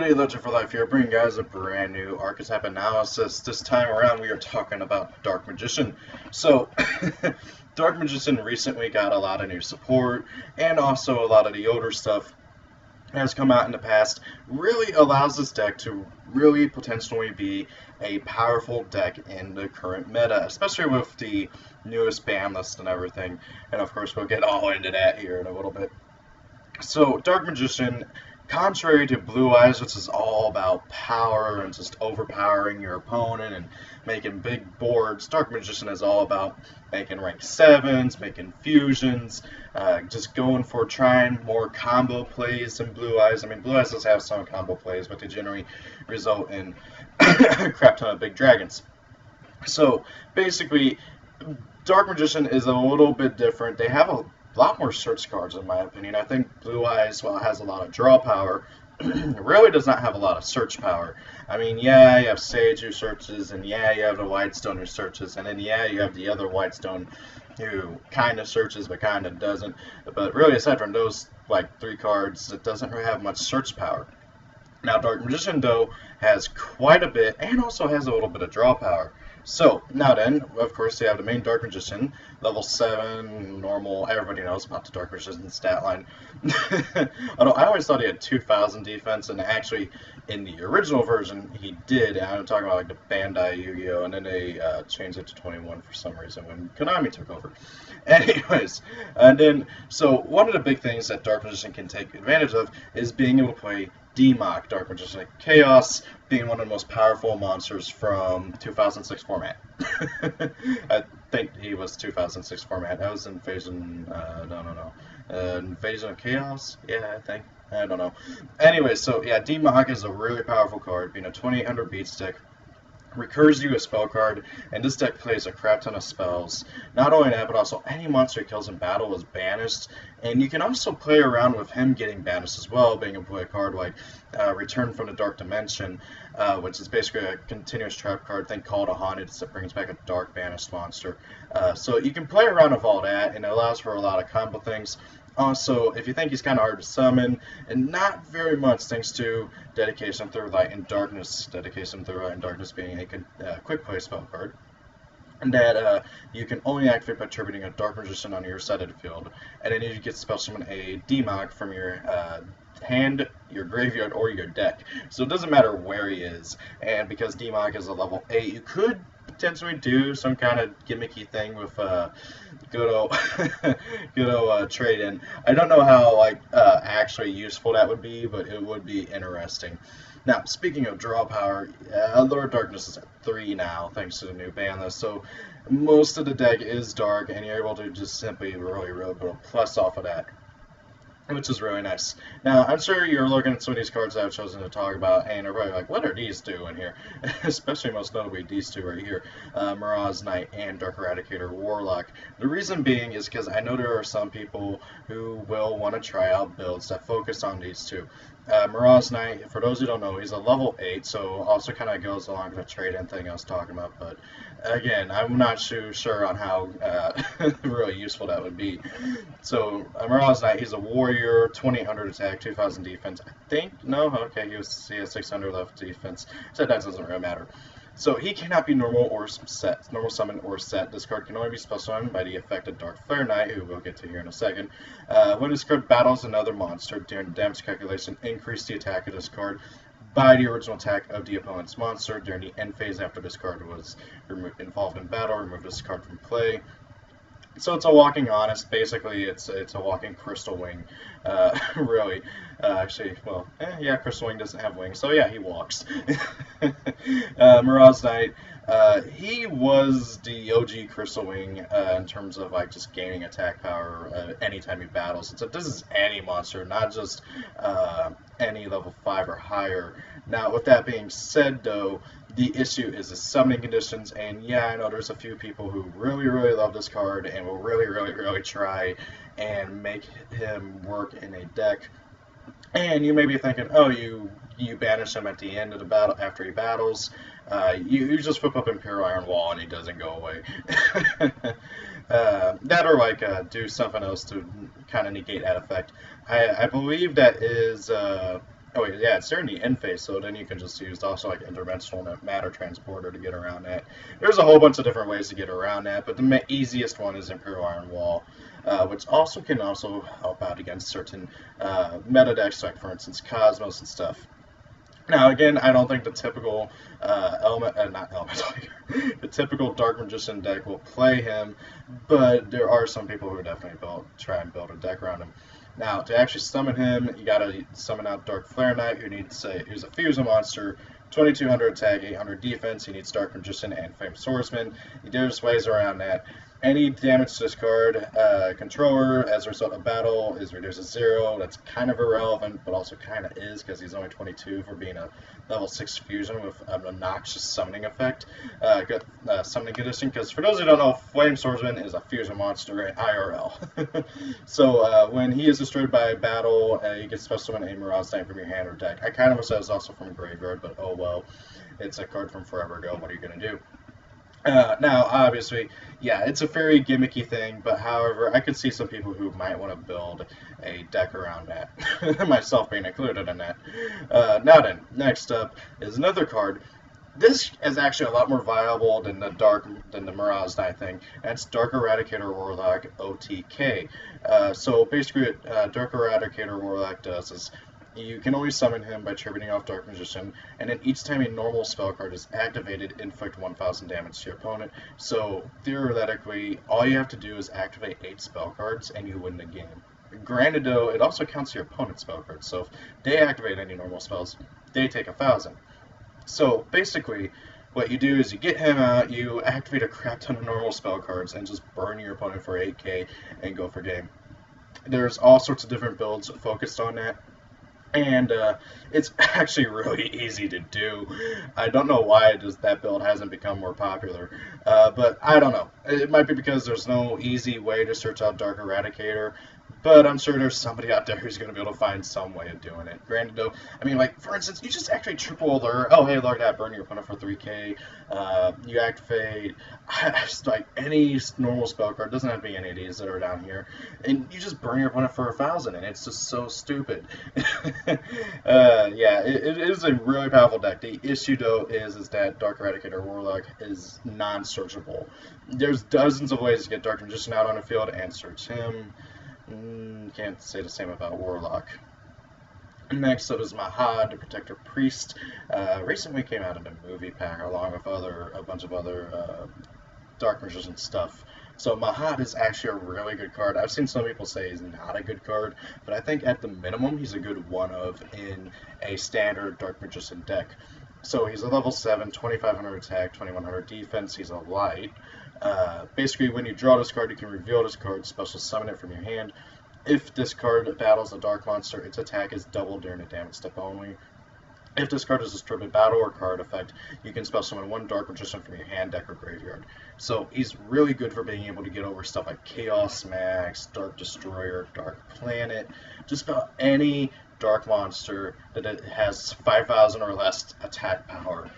Everybody, Legend for Life here, bringing guys a brand new Archetype analysis. This time around, we are talking about Dark Magician. So, Dark Magician recently got a lot of new support, and also a lot of the older stuff has come out in the past. Really allows this deck to really potentially be a powerful deck in the current meta, especially with the newest ban list and everything. And of course, we'll get all into that here in a little bit. So, Dark Magician, contrary to Blue Eyes, which is all about power and just overpowering your opponent and making big boards, Dark Magician is all about making rank 7s, making fusions, just going for trying more combo plays than Blue Eyes. I mean, Blue Eyes does have some combo plays, but they generally result in a crap ton of big dragons. So, basically, Dark Magician is a little bit different. They have a lot more search cards, in my opinion. I think Blue Eyes, while it has a lot of draw power, really does not have a lot of search power. I mean, yeah, you have Sage who searches, and yeah, you have the Whitestone who searches, and then yeah, you have the other Whitestone who kind of searches but kind of doesn't. But really, aside from those like 3 cards, it doesn't really have much search power. Now, Dark Magician, though, has quite a bit, and also has a little bit of draw power. So, now then, of course, you have the main Dark Magician, level 7, normal, everybody knows about the Dark Magician stat line. Although, I always thought he had 2,000 defense, and actually, in the original version, he did, and I'm talking about like the Bandai Yu-Gi-Oh!, and then they changed it to 21 for some reason when Konami took over. Anyways, and then, so one of the big things that Dark Magician can take advantage of is being able to play DMOC, Dark Magician Chaos, being one of the most powerful monsters from 2006 format. I think he was 2006 format. That was Invasion, no. Invasion of Chaos? Yeah, I think. I don't know. Anyway, so yeah, DMOC is a really powerful card, being a 2800 beat stick. Recurs you a spell card, and this deck plays a crap ton of spells. Not only that, but also any monster it kills in battle is banished, and you can also play around with him getting banished as well, being able to play a card like Return from the Dark Dimension, which is basically a continuous trap card. Think Call to Haunted, that brings back a dark banished monster. So you can play around with all that, and it allows for a lot of combo things. Also, if you think he's kind of hard to summon, and not very much thanks to Dedication Through Light and Darkness, Dedication Through Light and Darkness being a quick play spell card, and that you can only activate by attributing a Dark Magician on your side of the field, and then you get Spell Summon a DMOC from your hand, your graveyard, or your deck. So it doesn't matter where he is, and because DMOC is a level 8, you could potentially do some kind of gimmicky thing with good old trade-in. I don't know how actually useful that would be, but it would be interesting. Now, speaking of draw power, Lord Darkness is at 3 now, thanks to the new ban list, so most of the deck is dark, and you're able to just simply really put a plus off of that, which is really nice. Now, I'm sure you're looking at some of these cards that I've chosen to talk about, and you're probably like, what are these doing here? Especially, most notably, these two right here, Mirage Knight and Dark Eradicator Warlock. The reason being is because I know there are some people who will want to try out builds that focus on these two. Mirage Knight, for those who don't know, he's a level 8, so also kind of goes along with the trade-in thing I was talking about, but again, I'm not too sure on how really useful that would be. So, Mirage Knight, he's a warrior, 2800 attack, 2000 defense, I think? No? Okay, he has 600 left defense, so that doesn't really matter. So he cannot be normal summon or set. This card can only be spell summoned by the affected Dark Flare Knight, who we'll get to here in a second. When this card battles another monster during the damage calculation, increase the attack of this card by the original attack of the opponent's monster. During the end phase after this card was involved in battle, remove this card from play. So it's a walking Honest. Basically, it's a walking Crystal Wing, really. Actually, well, yeah, Crystal Wing doesn't have wings, so yeah, he walks. Mirage Knight, he was the OG Crystal Wing in terms of like just gaining attack power anytime he battles. So this is any monster, not just any level 5 or higher. Now, with that being said, though, the issue is the summoning conditions, and yeah, I know there's a few people who really love this card and will really try and make him work in a deck. And you may be thinking, oh, you banish him at the end of the battle after he battles. You just whip up Imperial Iron Wall and he doesn't go away. That or like do something else to kind of negate that effect. I believe that is Oh yeah, it's during the end phase, so then you can just use also like interdimensional matter transporter to get around that. There's a whole bunch of different ways to get around that, but the easiest one is Imperial Iron Wall, which also can also help out against certain meta decks, like for instance Cosmos and stuff. Now, again, I don't think the typical not element, the typical Dark Magician deck will play him, but there are some people who definitely try and build a deck around him. Now, to actually summon him, you gotta summon out Dark Flare Knight, who's a fusion monster, 2200 attack, 800 defense. He needs Dark Magician and Flame Swordsman. There's ways around that. Any damage to this card, controller, as a result of battle, is reduced to 0. That's kind of irrelevant, but also kind of is, because he's only 22 for being a level 6 fusion with an obnoxious summoning effect. Good summoning condition, because for those who don't know, Flame Swordsman is a fusion monster in IRL. So when he is destroyed by battle, you can special summon a Mirage Knight from your hand or deck. I kind of wish that was also from Graveyard, but oh well. It's a card from forever ago. What are you going to do? Now, obviously, yeah, it's a very gimmicky thing, but however, I could see some people who might want to build a deck around that, myself being included in that. Now then, next up is another card. This is actually a lot more viable than the Mirage Knight thing. That's Dark Eradicator Warlock OTK. So basically, what Dark Eradicator Warlock does is you can only summon him by tributing off Dark Magician, and then each time a normal spell card is activated, inflict 1000 damage to your opponent. So theoretically, all you have to do is activate 8 spell cards, and you win the game. Granted, though, it also counts your opponent's spell cards. So if they activate any normal spells, they take 1000. So basically, what you do is you get him out, you activate a crap ton of normal spell cards, and just burn your opponent for 8k and go for game. There's all sorts of different builds focused on that. And it's actually really easy to do. I don't know why that build hasn't become more popular, but I don't know. It might be because there's no easy way to search out Dark Eradicator, but I'm sure there's somebody out there who's going to be able to find some way of doing it. Granted, though, I mean, like, for instance, you just actually triple alert. Oh, hey, look at that, burn your opponent for 3k. You activate, like, any normal spell card. Doesn't have to be any of these that are down here. And you just burn your opponent for 1000, and it's just so stupid. Yeah, it is a really powerful deck. The issue, though, is that Dark Eradicator Warlock is non-searchable. There's dozens of ways to get Dark Magician out on the field and search him. Can't say the same about Warlock. Next up is Mahad, the Protector Priest. Recently came out in a movie pack along with a bunch of other Dark Magician stuff. So Mahad is actually a really good card. I've seen some people say he's not a good card, but I think at the minimum he's a good one of in a standard Dark Magician deck. So he's a level 7, 2500 attack, 2100 defense. He's a light. Basically, when you draw this card, you can reveal this card, special summon it from your hand. If this card battles a dark monster, its attack is doubled during the damage step only. If this card is destroyed by battle or card effect, you can special summon 1 Dark Magician from your hand, deck, or graveyard. So he's really good for being able to get over stuff like Chaos Max, Dark Destroyer, Dark Planet, just about any dark monster that it has 5000 or less attack power.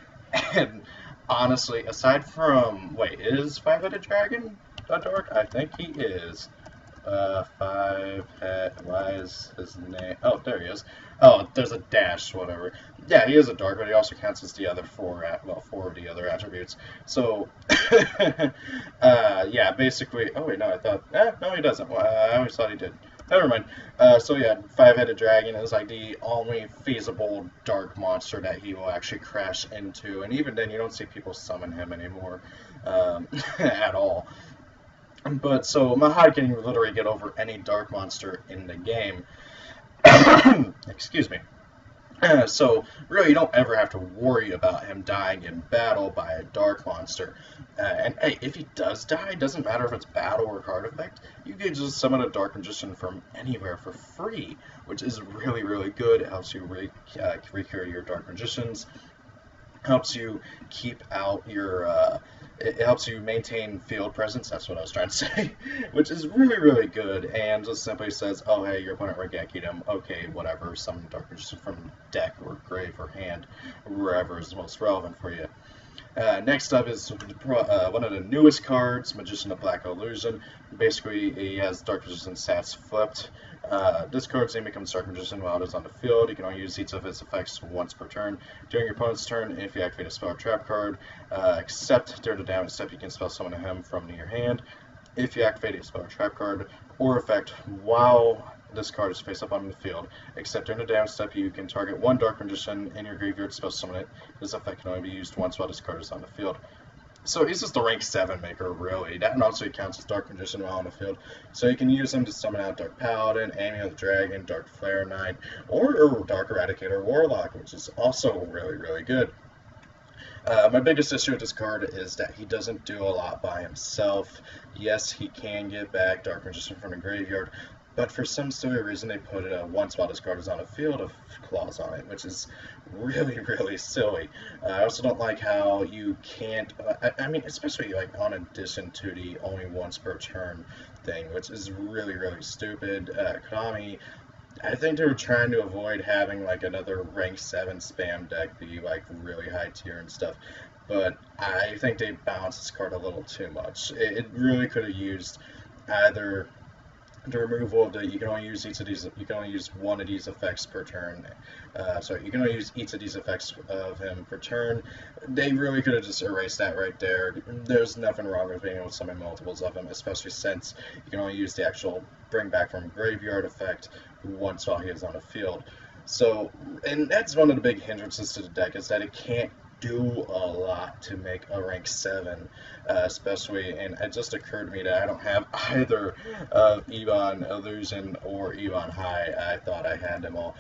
And honestly, aside from, wait, is Five-Headed Dragon a dark? I think he is. Why is his name? Oh, there he is. Oh, there's a dash, whatever. Yeah, he is a dark, but he also counts as the other 4 of the other attributes. So, yeah, basically, oh wait, no, I thought, no, he doesn't. Well, I always thought he did. Never mind. So yeah, Five-Headed Dragon is like the only feasible dark monster that he will actually crash into, and even then you don't see people summon him anymore at all. But so Mahad can literally get over any dark monster in the game. Excuse me. So really, you don't ever have to worry about him dying in battle by a dark monster. And hey, if he does die, it doesn't matter if it's battle or card effect. You can just summon a Dark Magician from anywhere for free, which is really, really good. It helps you recur your Dark Magicians. Helps you keep out your. It helps you maintain field presence, that's what I was trying to say, which is really, really good, and just simply says, oh, hey, your opponent Regaki'd him, okay, whatever, summon Dark Magician from deck or grave or hand, wherever is most relevant for you. Next up is one of the newest cards, Magician of Black Illusion. Basically, he has Dark Magician stats flipped. This card's name becomes Dark Magician while it is on the field. You can only use each of its effects once per turn. During your opponent's turn, if you activate a spell or trap card, except during the damage step, you can spell summon him from your hand. If you activate a spell or trap card or effect while this card is face up on the field, except during the damage step, you can target one Dark Magician in your graveyard, spell summon it. This effect can only be used once while this card is on the field. So he's just a rank 7 maker, really. That also counts as Dark Magician while on the field. So you can use him to summon out Dark Paladin, Amino the Dragon, Dark Flare Knight, or Dark Eradicator Warlock, which is also really, really good. My biggest issue with this card is that he doesn't do a lot by himself. Yes, he can get back Dark Magician from the graveyard, but for some silly reason they put once while this card is on a field of clause on it, which is really, really silly. I also don't like how you can't, I mean, especially like on addition to the only once per turn thing, which is really, really stupid. Konami, I think they were trying to avoid having like another rank 7 spam deck be like really high tier and stuff, but I think they balanced this card a little too much. It really could have used either the removal of you can only use each of these. You can only use one of these effects per turn. Sorry, you can only use each of these effects of him per turn. They really could have just erased that right there. There's nothing wrong with being able to summon multiples of him, especially since you can only use the actual bring back from graveyard effect once while he is on the field. So, and that's one of the big hindrances to the deck, is that it can't do a lot to make a rank 7, especially, and it just occurred to me that I don't have either of Ebon Illusion or Ebon High. I thought I had them all.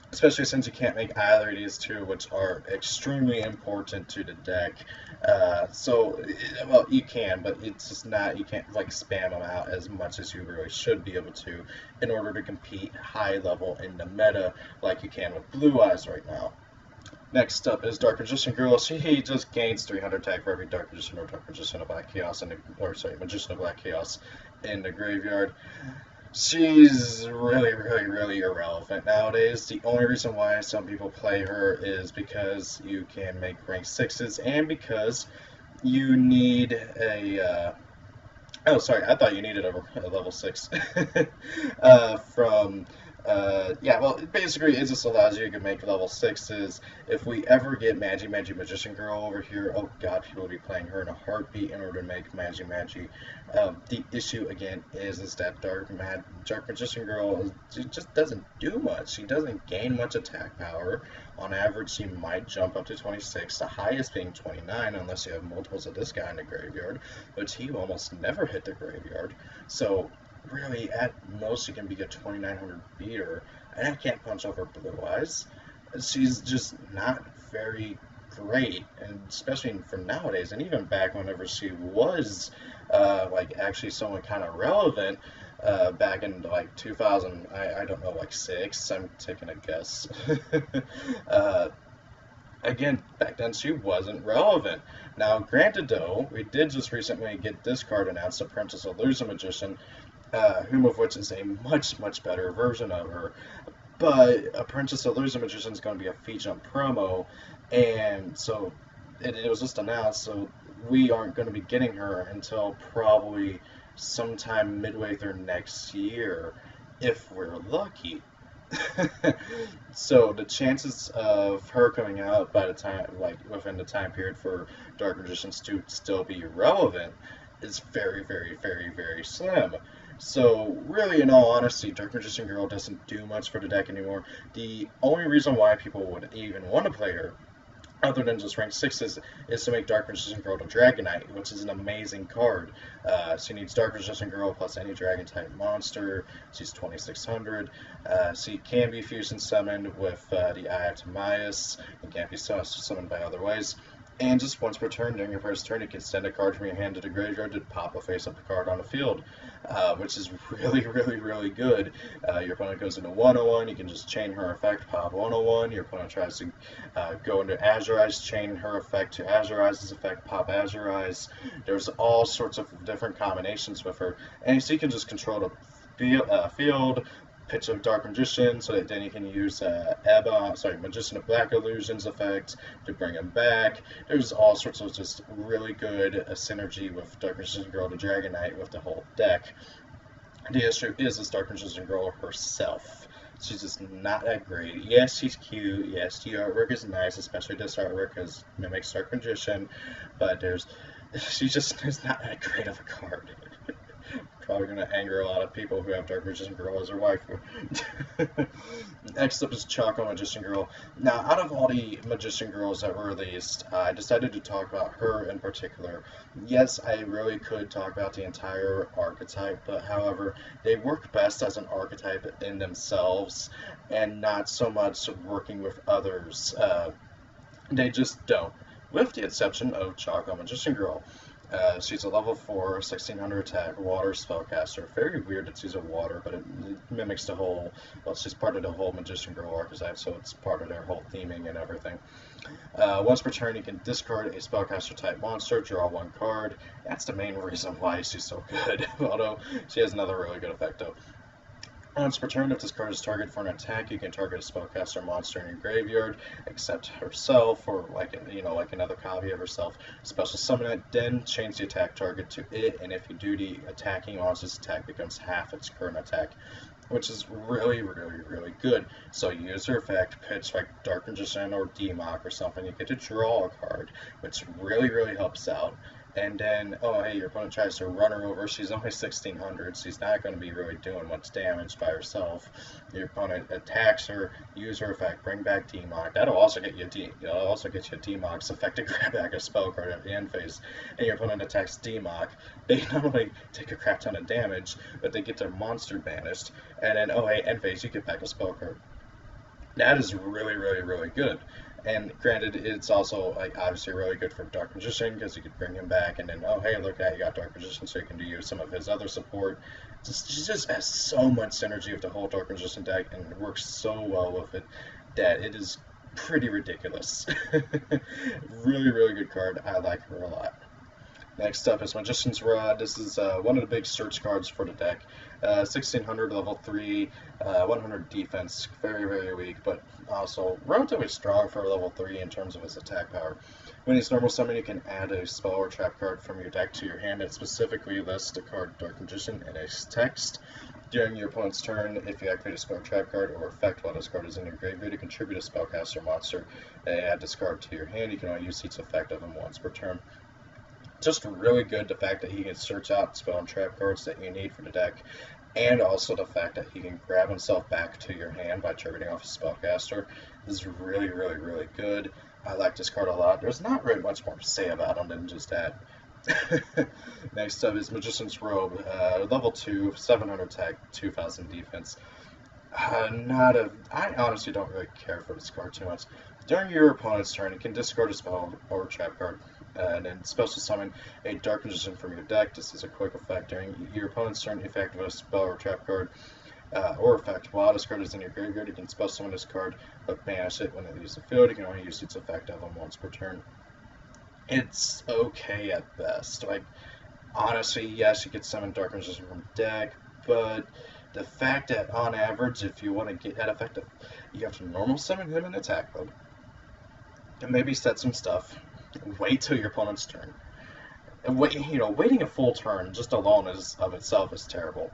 Especially since you can't make either of these two, which are extremely important to the deck. Well, you can, but it's just not, you can't like spam them out as much as you really should be able to in order to compete high level in the meta like you can with Blue Eyes right now. Next up is Dark Magician Girl. She just gains 300 attack for every Dark Magician or Dark Magician of Black Chaos Magician of Black Chaos in the graveyard. She's really, really, really irrelevant nowadays. The only reason why some people play her is because you can make rank 6s and because you need a... oh, sorry, I thought you needed a level 6 from... yeah, well, basically, it just allows you to make level 6s. If we ever get Magi Magician Girl over here, oh god, people will be playing her in a heartbeat in order to make Magi. The issue, again, is that Dark Magician Girl just doesn't do much. She doesn't gain much attack power. On average, she might jump up to 26, the highest being 29, unless you have multiples of this guy in the graveyard, but he almost never hit the graveyard. So, really, at most, you can be a 2900 beater, and I can't punch over Blue Eyes. She's just not very great, and especially for nowadays, and even back whenever she was, like, actually someone kind of relevant, back in, like, 2000, I don't know, like, 6, I'm taking a guess. Again, back then she wasn't relevant. Now, granted though, we did just recently get this card announced, Apprentice Illusion Magician, whom of which is a much, much better version of her. But Apprentice Illusion Magician is going to be a feature promo, and so it was just announced, so we aren't going to be getting her until probably sometime midway through next year, if we're lucky. So the chances of her coming out by the time, like within the time period for Dark Magicians to still be relevant is very, very, very, very slim. So really, in all honesty, Dark Magician Girl doesn't do much for the deck anymore. The only reason why people would even want to play her, other than just rank 6s, is to make Dark Magician Girl to Dragonite, which is an amazing card. She needs Dark Magician Girl plus any Dragon-type monster. She's 2600. She can be fusion summoned with the Eye of Timaeus, and can't be summoned by other ways. And just once per turn, during your first turn, you can send a card from your hand to the graveyard to pop a face-up card on the field, which is really, really, really good. Your opponent goes into 101, you can just chain her effect, pop 101. Your opponent tries to go into Azurize, chain her effect to Azurize's effect, pop Azurize. There's all sorts of different combinations with her, and so you can just control the field, pitch of Dark Magician, so that then you can use Magician of Black Illusions effect to bring him back. There's all sorts of just really good synergy with Dark Magician Girl to Dragon Knight with the whole deck. The issue is this Dark Magician Girl herself. She's just not that great. Yes, she's cute. Yes, the artwork is nice, especially this artwork because it mimics Dark Magician. But she just is not that great of a card. Probably going to anger a lot of people who have Dark Magician Girl as their waifu. Next up is Choco Magician Girl. Now, out of all the Magician Girls that were released, I decided to talk about her in particular. Yes, I really could talk about the entire archetype, but however, they work best as an archetype in themselves, and not so much working with others. They just don't. With the exception of Choco Magician Girl. She's a level 4, 1600 attack, water spellcaster. Very weird that she's a water, but it mimics the whole, well, she's part of the whole Magician Girl archetype, so it's part of their whole theming and everything. Once per turn, you can discard a spellcaster type monster, draw 1 card. That's the main reason why she's so good, although she has another really good effect, though. Once per turn, if this card is targeted for an attack, you can target a spellcaster monster in your graveyard, except herself, or like another copy of herself. Special summon it, then change the attack target to it, and if you do, the attacking monster's attack becomes half its current attack, which is really, really, really good. So use her effect, pitch like Dark Magician or Demok or something, you get to draw a card, which really, really helps out. And then, oh hey, your opponent tries to run her over. She's only 1600. She's not going to be really doing much damage by herself. Your opponent attacks her, use her effect, bring back Demok. That'll also get you Demok's effect to grab back a spell card at the end phase. And your opponent attacks Demok. They not only take a crap ton of damage, but they get their monster banished. And then, oh hey, end phase, you get back a spell card. That is really, really, really good. And granted, it's also obviously really good for Dark Magician because you could bring him back, and then oh hey, look at you got Dark Magician, so you can use some of his other support. She just has so much synergy with the whole Dark Magician deck, and it works so well with it that it is pretty ridiculous. Really, really good card. I like her a lot. Next up is Magician's Rod. This is one of the big search cards for the deck. 1600 level 3, 100 defense, very, very weak, but also relatively strong for level 3 in terms of its attack power. When it's normal summon, you can add a spell or trap card from your deck to your hand. It specifically lists the card Dark Magician in a text. During your opponent's turn, if you activate a spell or trap card or effect while this card is in your graveyard, you contribute a spellcaster monster and add this card to your hand. You can only use each effect of them once per turn. Just really good, the fact that he can search out spell and trap cards that you need for the deck, and also the fact that he can grab himself back to your hand by targeting off a spellcaster is really, really, really good. I like this card a lot. There's not really much more to say about him than just that. Next up is Magician's Robe, level 2, 700 attack, 2000 defense. I honestly don't really care for this card too much. During your opponent's turn, you can discard a spell or trap card, and then special summon a Dark Magician from your deck. This is a quick effect. During your opponent's turn, if you activate a spell or trap card or effect while this card is in your graveyard, you can special summon this card, but banish it when it leaves the field. You can only use its effect of them once per turn. It's okay at best. Like, honestly, yes, you could summon Dark Magician from deck, but the fact that on average, if you want to get that effect, you have to normal summon him in attack mode, and maybe set some stuff. Wait till your opponent's turn. And waiting a full turn just alone of itself is terrible.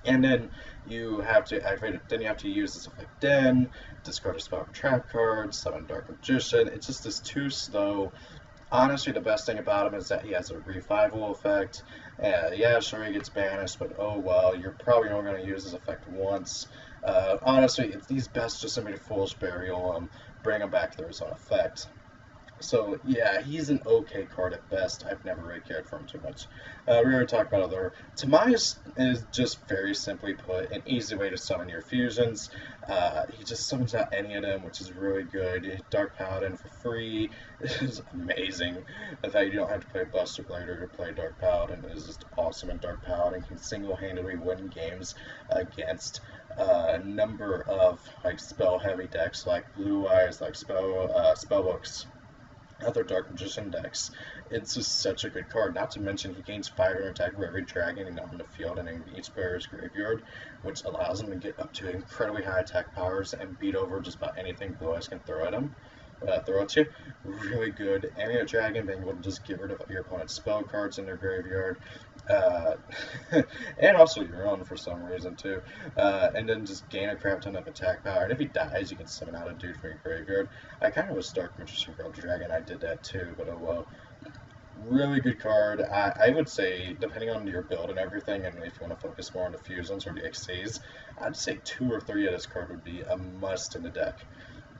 And then you have to activate it. Then you have to use this effect. Then discard a spell or trap card, summon Dark Magician. It's just this too slow. Honestly, the best thing about him is that he has a revival effect. Yeah, sure, he gets banished, but oh well, you're probably only going to use this effect once. Honestly, he's best just simply to Fool's Burial him, bring him back to his own effect. So yeah, he's an okay card at best. I've never really cared for him too much. We already talked about other. Tamias is just very simply put an easy way to summon your fusions. He just summons out any of them, which is really good. Dark Paladin for free is amazing. The fact you don't have to play Buster Blader to play Dark Paladin is just awesome. And Dark Paladin can single-handedly win games against a number of spell-heavy decks like Blue Eyes, like Spellbooks. other Dark Magician decks. It's just such a good card. Not to mention he gains 500 attack for every dragon on the field and in each player's graveyard, which allows him to get up to incredibly high attack powers and beat over just about anything blue eyes can throw at him. Throw at you. Really good. Any dragon being able to just get rid of your opponent's spell cards in their graveyard. Uh, and also your own for some reason too, and then just gain a crap ton of attack power. And if he dies, you can summon out a dude from your graveyard. I kind of wish Dark Magician Girl Dragon I did that too, but oh well. Really good card. I would say, depending on your build and everything, and if you want to focus more on the fusions or the XCs, I'd say 2 or 3 of this card would be a must in the deck.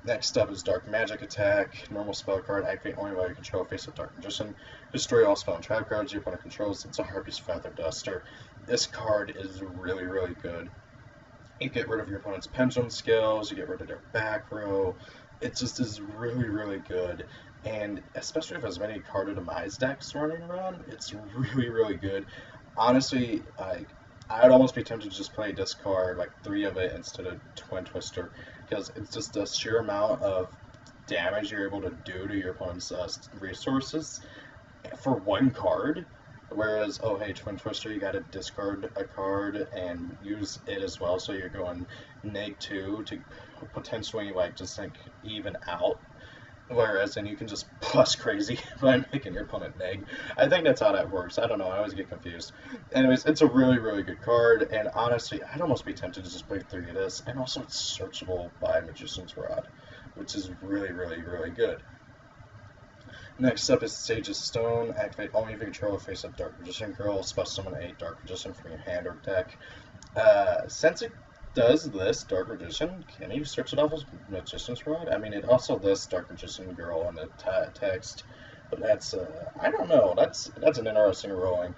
Next up is Dark Magic Attack. Normal spell card, activate only while you control face of Dark Magician. Destroy all spell and trap cards your opponent controls. It's a Harpy's Feather Duster. This card is really, really good. You get rid of your opponent's pendulum skills, you get rid of their back row. It just is really, really good. And especially if there's many card demise decks running around, it's really, really good. Honestly, I'd almost be tempted to just play this card, like 3 of it instead of Twin Twister, because it's just the sheer amount of damage you're able to do to your opponent's resources for 1 card. Whereas, oh hey, Twin Twister, you gotta discard a card and use it as well, so you're going -2 to potentially like just like even out. Whereas, and you can just plus crazy by making your opponent neg. I think that's how that works. I don't know. I always get confused. Anyways, it's a really, really good card. And honestly, I'd almost be tempted to just play 3 of this. And also, it's searchable by Magician's Rod, which is really, really, really good. Next up is Sage's Stone. Activate only if you control a face of Dark Magician Girl. Special summon a Dark Magician from your hand or deck. Since it does this Dark Magician, can you search it off as Magician's Rod? I mean, it also lists Dark Magician Girl in the text, but that's, I don't know, that's an interesting rolling.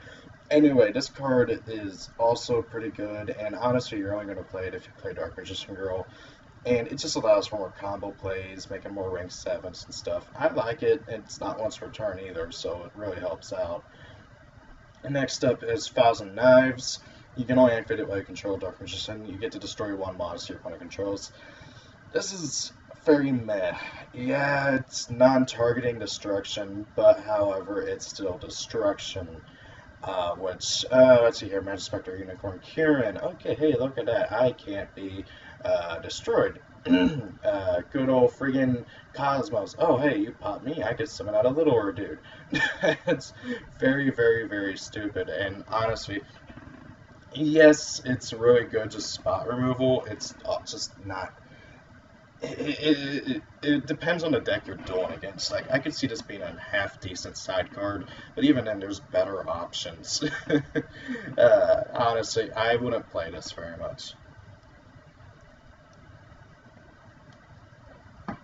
Anyway, this card is also pretty good, and honestly, you're only going to play it if you play Dark Magician Girl, and it just allows for more combo plays, making more rank 7s and stuff. I like it, and it's not once per turn either, so it really helps out. And next up is Thousand Knives. You can only activate it while you control Dark Magician. You get to destroy 1 monster your opponent controls. This is very meh. Yeah, it's non-targeting destruction, but however, it's still destruction. Let's see here, Magic Spectre, Unicorn, Kieran. Okay, hey, look at that. I can't be destroyed. Good old friggin' Cosmos. Oh, hey, you popped me. I could summon out a littler dude. It's very, very, very stupid, and honestly, yes, it's really good, just spot removal. It's just not. It depends on the deck you're dueling against. Like, I could see this being a half-decent side card, but even then, there's better options. Honestly, I wouldn't play this very much.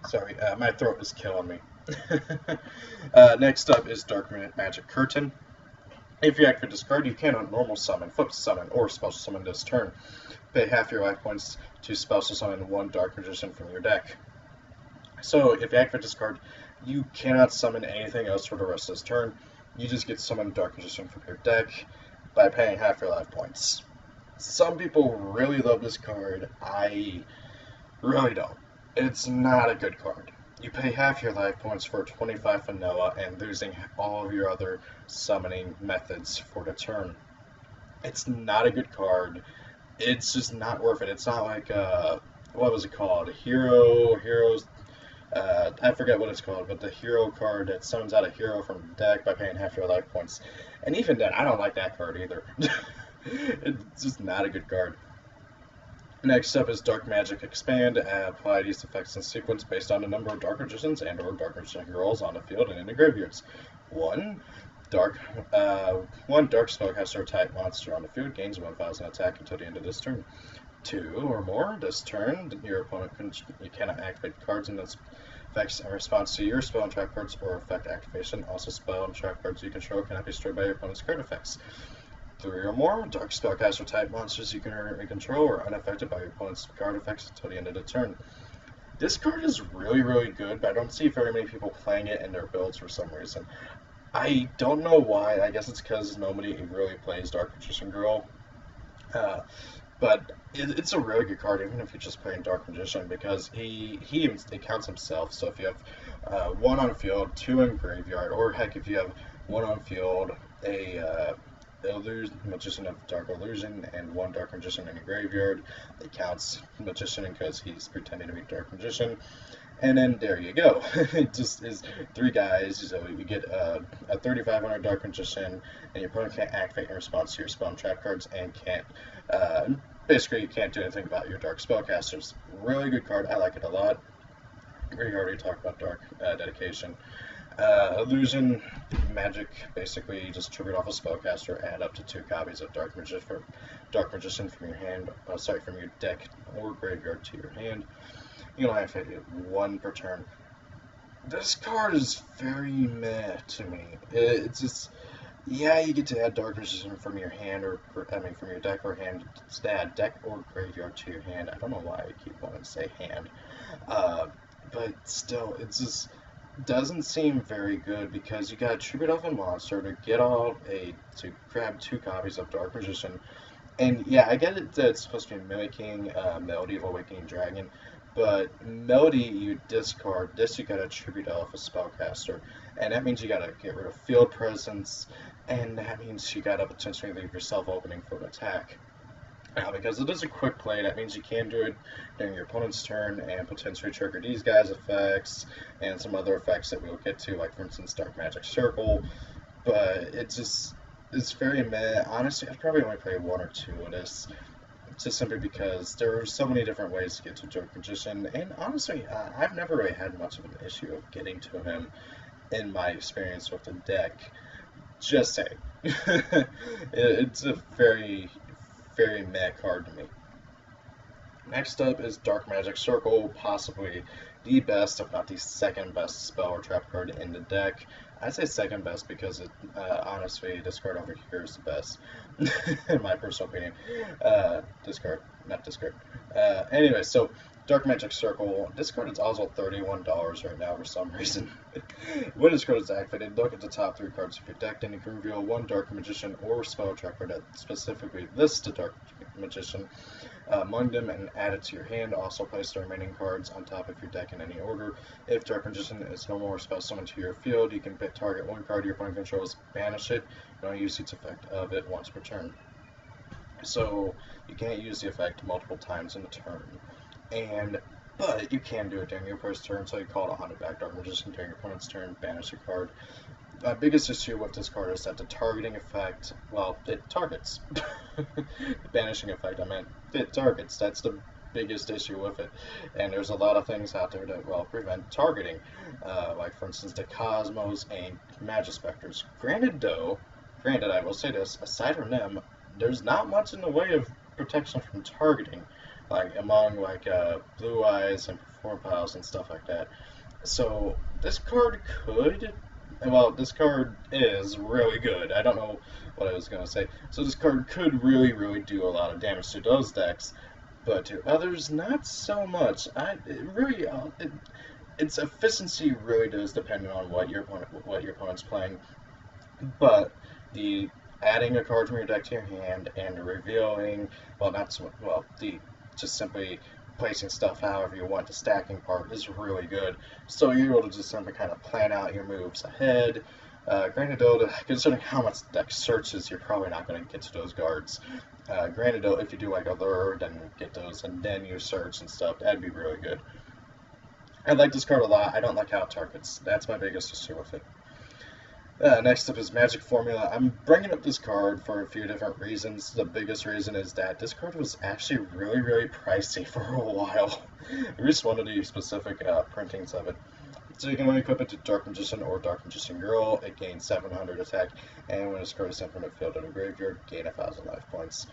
Sorry, my throat is killing me. Next up is Dark Magic Curtain. If you activate this card, you cannot normal summon, flip summon, or special summon this turn. Pay half your life points to special summon 1 Dark Magician from your deck. So, if you activate this card, you cannot summon anything else for the rest of this turn. You just get to summon Dark Magician from your deck by paying half your life points. Some people really love this card. I really don't. It's not a good card. You pay half your life points for 25 vanilla and losing all of your other summoning methods for the turn. It's not a good card. It's just not worth it. It's not like, what was it called? Heroes, I forget what it's called, but the hero card that summons out a hero from the deck by paying half your life points. And even then, I don't like that card either. It's just not a good card. Next up is Dark Magic Expand. Apply these effects in sequence based on the number of Dark Magicians and or Dark Magician Girls on the field and in the graveyards. 1 Dark Spellcaster type monster on the field gains 1,000 attack until the end of this turn. 2 or more this turn, your opponent you cannot activate cards in this effects in response to your spell and trap cards or effect activation. Also, spell and trap cards you control cannot be destroyed by your opponent's card effects. 3 or more Dark Spellcaster type monsters you can control are unaffected by your opponent's card effects until the end of the turn. This card is really, really good, but I don't see very many people playing it in their builds for some reason. I don't know why. I guess it's because nobody really plays Dark Magician Girl. But it's a really good card, even if you're just playing Dark Magician, because it counts himself. So if you have one on field, two in graveyard, or heck, if you have one on field, a Magician of Dark Illusion, and one Dark Magician in your graveyard, it counts Magician because he's pretending to be Dark Magician. And then there you go. It just is three guys. So you get a 3500 Dark Magician, and your opponent can't activate in response to your spell and trap cards, and can't. Basically, you can't do anything about your Dark Spellcasters. Really good card. I like it a lot. We already talked about Dark Dedication. Illusion, magic, basically you just trigger it off a spellcaster, add up to 2 copies of Dark Magician from your hand, from your deck or graveyard to your hand. You only have to hit 1 per turn. This card is very meh to me. It's just, yeah, you get to add Dark Magician from your hand, from your deck or hand, to add deck or graveyard to your hand. I don't know why I keep wanting to say hand. But still, it just doesn't seem very good, because you gotta tribute off a monster to grab 2 copies of Dark Magician. And yeah, I get it that it's supposed to be mimicking Melody of Awakening Dragon, but Melody you discard, this you gotta tribute off a spellcaster, and that means you gotta get rid of field presence, and that means you gotta potentially leave yourself opening for an attack. Now, because it is a quick play, that means you can do it during your opponent's turn and potentially trigger these guys' effects and some other effects that we'll get to, like for instance Dark Magic Circle. But it's very meh. Honestly, I'd probably only play 1 or 2 of this, just simply because there are so many different ways to get to Dark Magician, and honestly, I've never really had much of an issue of getting to him in my experience with the deck. Just saying. It's a very meh card to me. Next up is Dark Magic Circle, possibly the best, if not the second best spell or trap card in the deck. I'd say second best because honestly, this card over here is the best, in my personal opinion. Discard, not discard. Anyway, so Dark Magic Circle. This card is also $31 right now for some reason. When this card is activated, look at the top 3 cards of your deck, and you can reveal 1 Dark Magician or spell trap card that specifically lists the Dark Magician among them and add it to your hand. Also place the remaining cards on top of your deck in any order. If Dark Magician is no more spell summoned to your field, you can target 1 card your opponent controls, banish it, and only use its effect of it once per turn. So you can't use the effect multiple times in a turn. But you can do it during your opponent's turn, so you call it a Haunted Back Dark Magician during your opponent's turn, banish a card. My biggest issue with this card is that the targeting effect, well, it targets. The banishing effect, I meant, it targets. That's the biggest issue with it. And there's a lot of things out there that, well, prevent targeting. Like, for instance, the Cosmos and Magispectors. Granted, I will say this, aside from them, there's not much in the way of protection from targeting, like among Blue Eyes and Perform Piles and stuff like that. So this card this card is really good. I don't know what I was going to say. So this card could really do a lot of damage to those decks, but to others, not so much. Its efficiency really does depend on what your opponent's playing. But the adding a card from your deck to your hand and the revealing, just simply placing stuff however you want, the stacking part is really good. So you're able to just simply kind of plan out your moves ahead. Granted though, considering how much the deck searches, you're probably not going to get to those guards. Granted though, if you do like a lure, then get those and then you search and stuff, that'd be really good. I like this card a lot. I don't like how it targets. That's my biggest issue with it. Next up is Magic Formula. I'm bringing up this card for a few different reasons. The biggest reason is that this card was actually really pricey for a while. I just wanted the specific printings of it. So you can only equip it to Dark Magician or Dark Magician Girl. It gains 700 attack, and when it's card is sent from the field to the graveyard, gain 1,000 life points.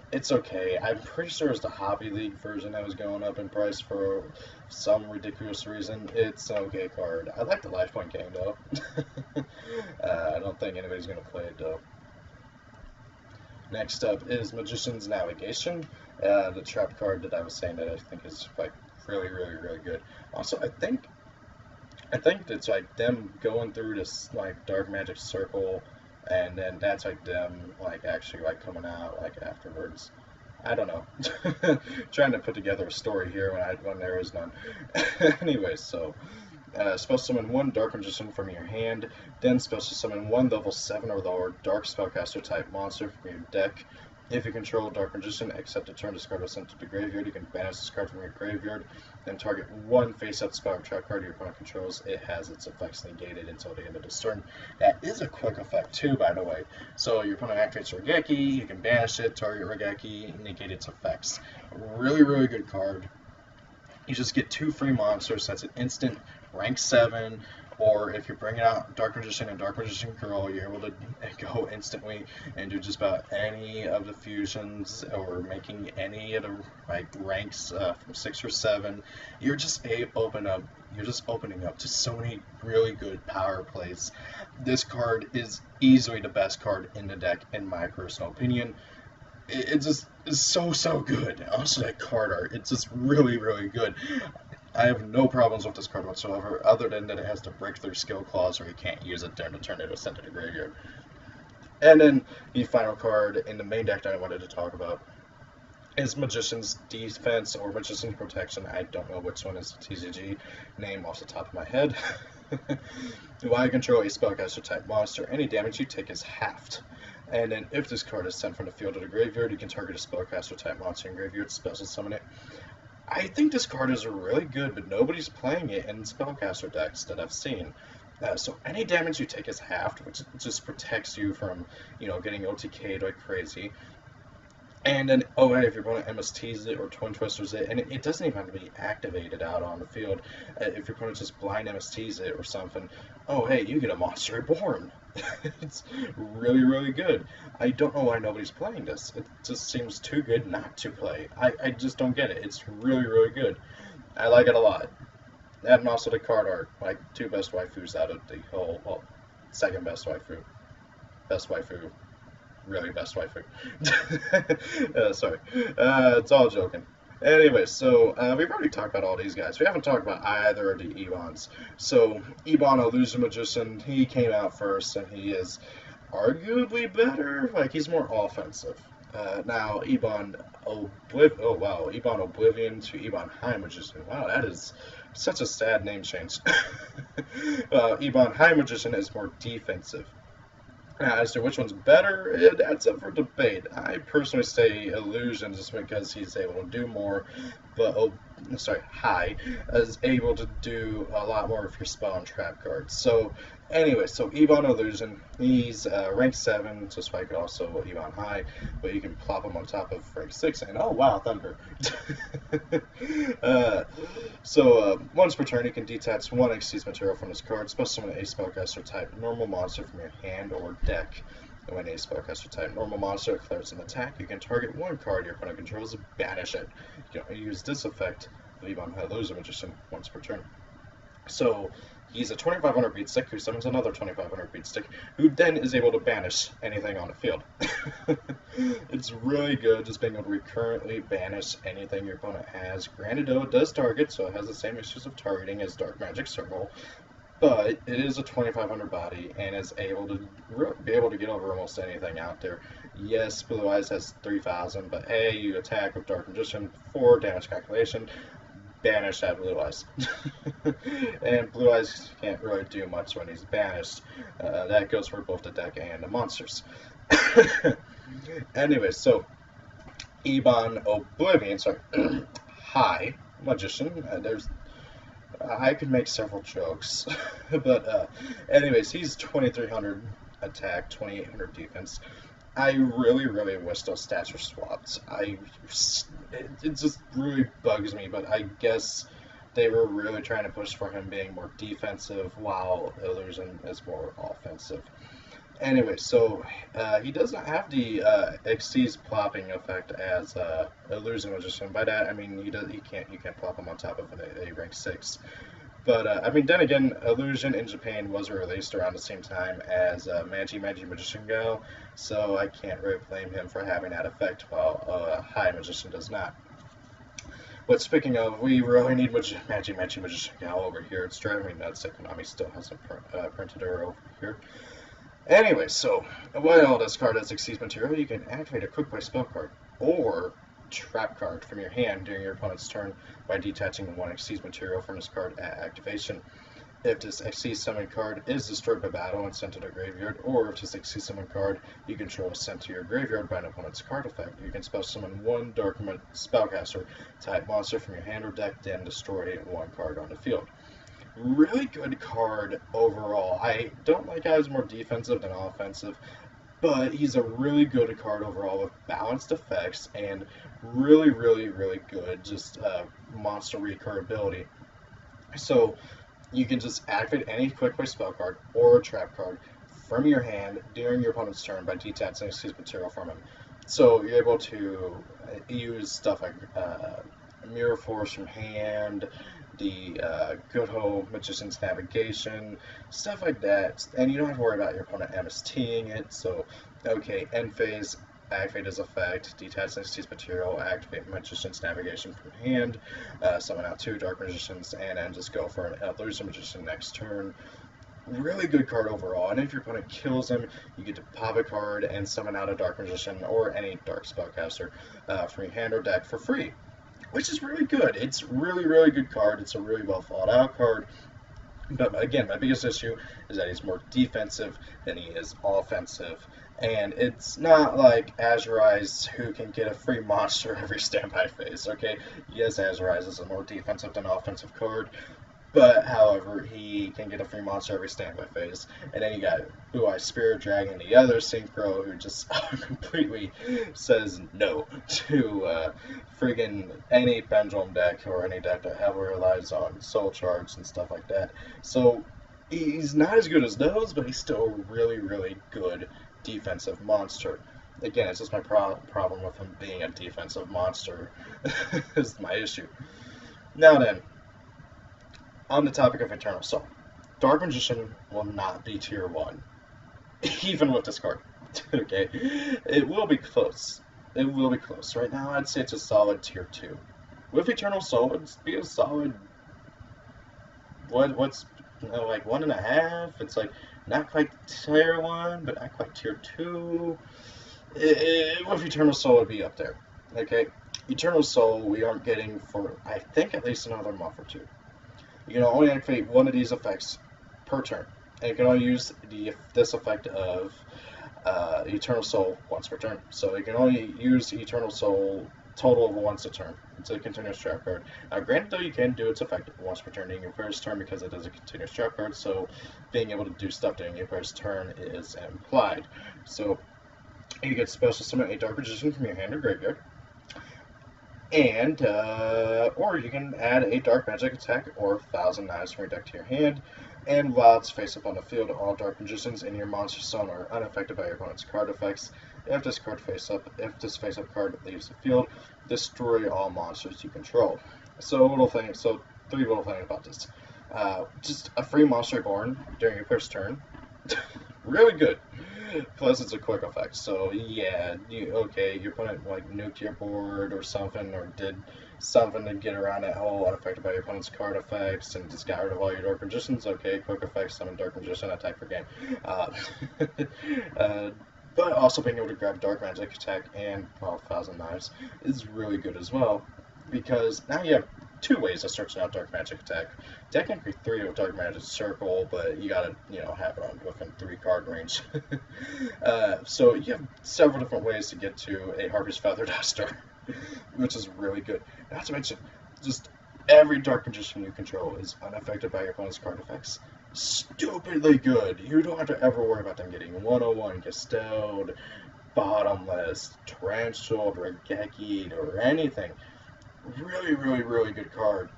It's okay. I'm pretty sure it's the Hobby League version that was going up in price for some ridiculous reason. It's an okay card. I like the life point game though. I don't think anybody's going to play it though. Next up is Magician's Navigation. The trap card that I was saying that I think is like really good. Also, I think it's like them going through this like Dark Magic Circle, and then that's like them like actually like coming out like afterwards. I don't know. Trying to put together a story here when there is none. Anyway, so spell summon one Dark Magician from your hand, then special summon one level 7 or lower Dark Spellcaster type monster from your deck. If you control Dark Magician, except a turn this card was sent to the graveyard, you can banish this card from your graveyard, then target one face-up spell or trap card your opponent controls. It has its effects negated until the end of this turn. That is a quick effect too, by the way. So your opponent activates Regeki, you can banish it, target Regeki, negate its effects. Really, really good card. You just get 2 free monsters. That's an instant rank 7, or if you're bringing out Dark Magician and Dark Magician Girl, you're able to go instantly and do just about any of the fusions or making any of the ranks from 6 or 7. You're just opening up to so many really good power plays. This card is easily the best card in the deck, in my personal opinion. It just is so good. Also, that card art, it's just really, really good. I have no problems with this card whatsoever, other than that it has the breakthrough skill clause where you can't use it during the turn it was sent to the graveyard. And then the final card in the main deck that I wanted to talk about is Magician's Defense or Magician's Protection. I don't know which one is the TCG name off the top of my head. While you control a spellcaster type monster, any damage you take is halved. And then if this card is sent from the field to the graveyard, you can target a spellcaster type monster in graveyard, special summon it. I think this card is really good, but nobody's playing it in spellcaster decks that I've seen. So any damage you take is halved, which just protects you from, getting OTK'd like crazy. And then, if your opponent MSTs it or Twin Twisters it, and it doesn't even have to be activated out on the field. If your opponent just blind MSTs it or something, you get a Monster Reborn. It's really, really good. I don't know why nobody's playing this. It just seems too good not to play. I just don't get it. It's really, really good. I like it a lot. And also the card art, like 2 best waifus out of the whole, second best waifu. Best waifu. Really best waifu. Sorry. It's all joking. Anyway, so we've already talked about all these guys. We haven't talked about either of the Ebons. So, Ebon Illusion Magician, he came out first, and he is arguably better. He's more offensive. Now, Ebon Oblivion to Ebon High Magician. Wow, that is such a sad name change. Ebon High Magician is more defensive. As to which one's better, that's up for debate. I personally say Illusion just because he's able to do more, but High is able to do a lot more of your spell and trap cards. So anyway, so Ebon Illusion, he's rank 7, just like also Ebon High, but you can plop him on top of rank 6, and oh wow, Thunder. Once per turn, you can detach 1 Xyz material from this card, special summon a spellcaster type normal monster from your hand or deck. And when a spellcaster type normal monster declares an attack, you can target 1 card your opponent controls and banish it. You can use this effect of Ebon Illusion Magician once per turn. So he's a 2500 beat stick who summons another 2500 beat stick, who then is able to banish anything on the field. It's really good just being able to recurrently banish anything your opponent has. Granted, though, it does target, so it has the same issues of targeting as Dark Magic Circle, but it is a 2500 body and is able to be able to get over almost anything out there. Yes, Blue Eyes has 3000, but hey, you attack with Dark Magician for damage calculation. Banish that Blue Eyes. And Blue Eyes can't really do much when he's banished. That goes for both the deck and the monsters. Anyway, so Ebon Oblivion, High Magician. I could make several jokes, but anyways, he's 2300 attack, 2800 defense. I really, really wish those stats were swapped. It just really bugs me, but I guess they were really trying to push for him being more defensive while Illusion is more offensive. Anyway, so he does not have the Xyz plopping effect as Illusion Magician. By that I mean you can't plop him on top of a rank 6. But, then again, Illusion in Japan was released around the same time as Magi Magician Go, so I can't really blame him for having that effect, while High Magician does not. But speaking of, we really need Magi Magician Go over here. It's driving me nuts that Konami still hasn't printed her over here. Anyway, so while this card has Xyz material, you can activate a quick play spell card, or trap card from your hand during your opponent's turn by detaching one Xyz material from this card at activation. If this Xyz summon card is destroyed by battle and sent to the graveyard, or if this Xyz summon card you control is sent to your graveyard by an opponent's card effect, you can special summon one Dark Spellcaster type monster from your hand or deck, then destroy one card on the field. Really good card overall. I don't like how he's more defensive than offensive, but he's a really good card overall with balanced effects and really good just monster recurability. So you can just activate any quick play spell card or a trap card from your hand during your opponent's turn by detaching Xyz material from him. So you're able to use stuff like Mirror Force from hand, the Good Hope, Magician's Navigation, stuff like that, and you don't have to worry about your opponent MSTing it. So, okay, end phase, activate his effect, detach Xyz material, activate Magician's Navigation from hand, summon out 2 Dark Magicians, and then just go for an Illusion Magician next turn. Really good card overall, and if your opponent kills him, you get to pop a card and summon out a Dark Magician or any Dark Spellcaster from your hand or deck for free, which is really good. It's really good card. It's a really well thought out card. But again, my biggest issue is that he's more defensive than he is offensive. And it's not like Azurize, who can get a free monster every standby phase, okay? Yes, Azurize is a more defensive than offensive card, but however, he can get a free monster every standby phase. And then you got Blue Eye Spirit Dragon, the other synchro, who just completely says no to friggin' any Pendulum deck or any deck that heavily relies on Soul Charge and stuff like that. So he's not as good as those, but he's still a really good defensive monster. Again, it's just my problem with him being a defensive monster is my issue. Now then, on the topic of Eternal Soul, Dark Magician will not be tier 1, even with this card. Okay, it will be close. It will be close. Right now, I'd say it's a solid tier 2. With Eternal Soul, it'd be a solid. What's like 1.5? It's like not quite tier 1, but not quite tier 2. With Eternal Soul, it'd be up there. Okay, Eternal Soul we aren't getting for I think at least another month or 2. You can only activate one of these effects per turn, and you can only use this effect of Eternal Soul once per turn. So you can only use Eternal Soul total of once a turn. It's a continuous trap card. Now, granted, though, you can do its effect once per turn during your first turn because it is a continuous trap card. So being able to do stuff during your first turn is implied. So you get special summon a Dark Magician from your hand or graveyard. And, or you can add a Dark Magic attack or 1,000 Knives from your deck to your hand, and while it's face up on the field, all Dark Magicians in your monster zone are unaffected by your opponent's card effects. If this face up card leaves the field, destroy all monsters you control. So three little things about this. Just a free monster born during your first turn. Really good. Plus, it's a quick effect, so yeah, your opponent like nuked your board or something, or did something to get around that whole unaffected by your opponent's card effects and just got rid of all your Dark Magicians. Okay, quick effect, summon Dark Magician, attack for game. But also being able to grab Dark Magic attack and 1,000 Knives is really good as well, because now you have 2 ways of searching out Dark Magic attack. Technically 3 with Dark Magic Circle, but you gotta, have it on within 3 card range. So you have several different ways to get to a Harpy's Feather Duster, which is really good. Not to mention, just every Dark Magician you control is unaffected by your opponent's card effects. Stupidly good. You don't have to ever worry about them getting 101, Castelled, Bottomless, Tarantulled, Regeki'd, or anything. Really good card.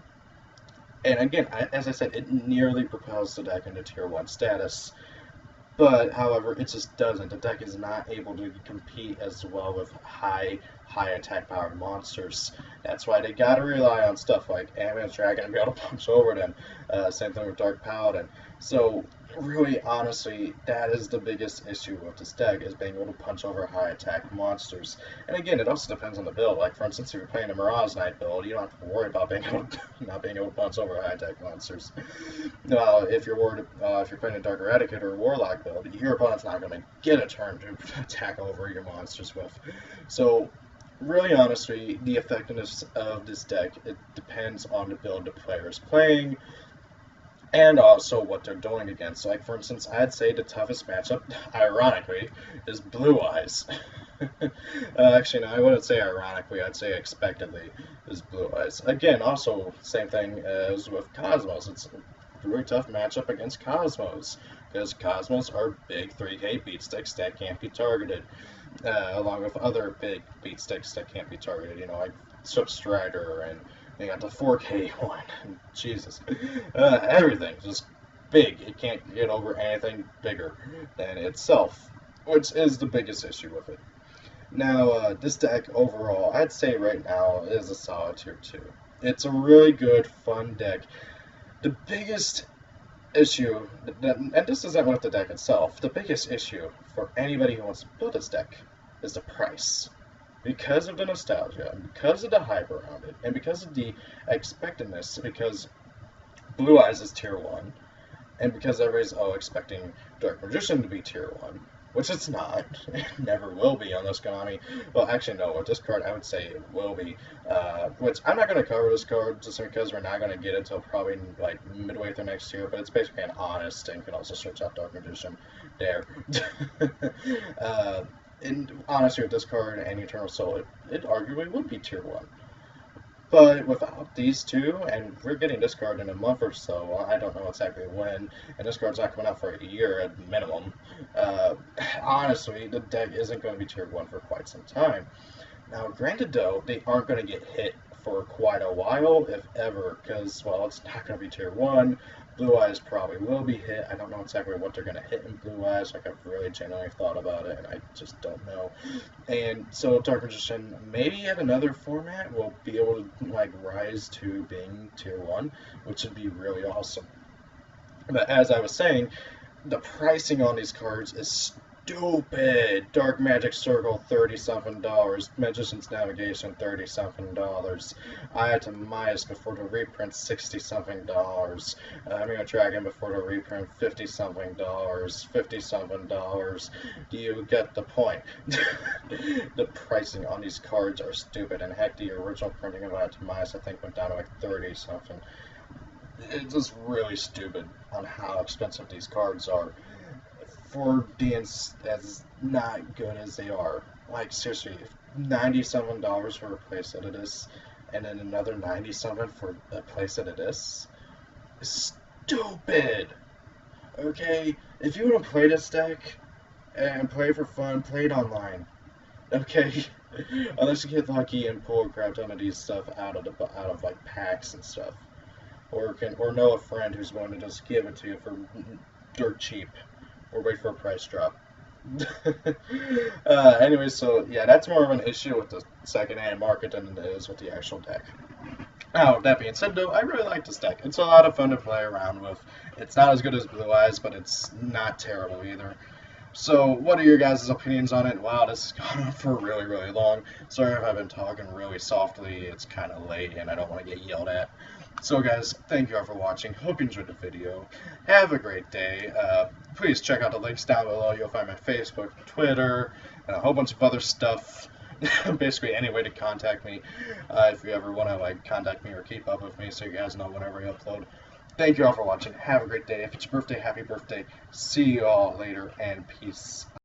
And again, as I said, it nearly propels the deck into tier 1 status. But, however, it just doesn't. The deck is not able to compete as well with high attack powered monsters. That's why they gotta rely on stuff like Ambient Dragon and be able to punch over them. Same thing with Dark Paladin. So, really, honestly, that is the biggest issue with this deck, is being able to punch over high attack monsters. And again, it also depends on the build. Like, for instance, if you're playing a Mirage Knight build, you don't have to worry about not being able to punch over high attack monsters. If you're worried, if you're playing a Dark Eradicate or a Warlock build, your opponent's not going to get a turn to attack over your monsters with. So, really honestly, the effectiveness of this deck, it depends on the build the player is playing, and also what they're doing against. So, like, for instance, I'd say the toughest matchup, ironically, is Blue Eyes. Actually, no, I wouldn't say ironically, I'd say expectedly is Blue Eyes. Again, also, same thing as with Cosmos. It's a really tough matchup against Cosmos, because Cosmos are big 3K beat sticks that can't be targeted, along with other big beat sticks that can't be targeted, you know, like Strider, and they got the 4K one. Jesus. Everything just big. It can't get over anything bigger than itself, which is the biggest issue with it. Now, this deck overall, I'd say right now is a solid tier 2. It's a really good, fun deck. The biggest issue, and this isn't with the deck itself, the biggest issue for anybody who wants to build this deck is the price. Because of the nostalgia, and because of the hype around it, and because of the expectedness, because Blue Eyes is tier 1, and because everybody's expecting Dark Magician to be tier 1, which it's not. It never will be unless Konami. Well, actually, no. With this card, I would say it will be. Which I'm not going to cover this card just because we're not going to get it until probably like midway through next year. But it's basically an honest, and you can also search out Dark Magician there. And honestly, with this card and Eternal Soul, it arguably would be tier 1. But without these two, and we're getting this card in a month or so, I don't know exactly when, and this card's not coming out for a year at minimum, honestly, the deck isn't going to be tier 1 for quite some time. Now, granted though, they aren't going to get hit for quite a while, if ever, because, well, it's not going to be tier 1. Blue Eyes probably will be hit. I don't know exactly what they're going to hit in Blue Eyes. Like, I've really genuinely thought about it, and I just don't know. And so Dark Magician, maybe at another format, will be able to, like, rise to being tier 1, which would be really awesome. But as I was saying, the pricing on these cards is stupid. Dark Magic Circle, $30-something. Magician's Navigation, $30-something. Eye to Mias before the reprint, $60-something. Amigo Dragon before the reprint, $50-something. $50-something. Do you get the point? The pricing on these cards are stupid, and heck, the original printing of Eye to Mias, I think, went down to like 30-something. It's just really stupid on how expensive these cards are for being as not good as they are. Like, seriously, $90-something for a playset of this, and then another $90-something for a playset of this, is stupid. Okay, if you want to play this deck and play for fun, play it online. Okay, unless you get lucky and pull a crap ton of these stuff out of like packs and stuff, or know a friend who's going to just give it to you for dirt cheap, or wait for a price drop. Anyway, so yeah, that's more of an issue with the second-hand market than it is with the actual deck. Now, that being said, though, I really like this deck. It's a lot of fun to play around with. It's not as good as Blue Eyes, but it's not terrible either. So, what are your guys' opinions on it? Wow, this has gone on for really, really long. Sorry if I've been talking really softly. It's kind of late, and I don't want to get yelled at. So, guys, thank you all for watching. Hope you enjoyed the video. Have a great day. Please check out the links down below. You'll find my Facebook, Twitter, and a whole bunch of other stuff. Basically, any way to contact me if you ever want to like contact me or keep up with me, so you guys know whenever I upload. Thank you all for watching. Have a great day. If it's your birthday, happy birthday. See you all later, and peace.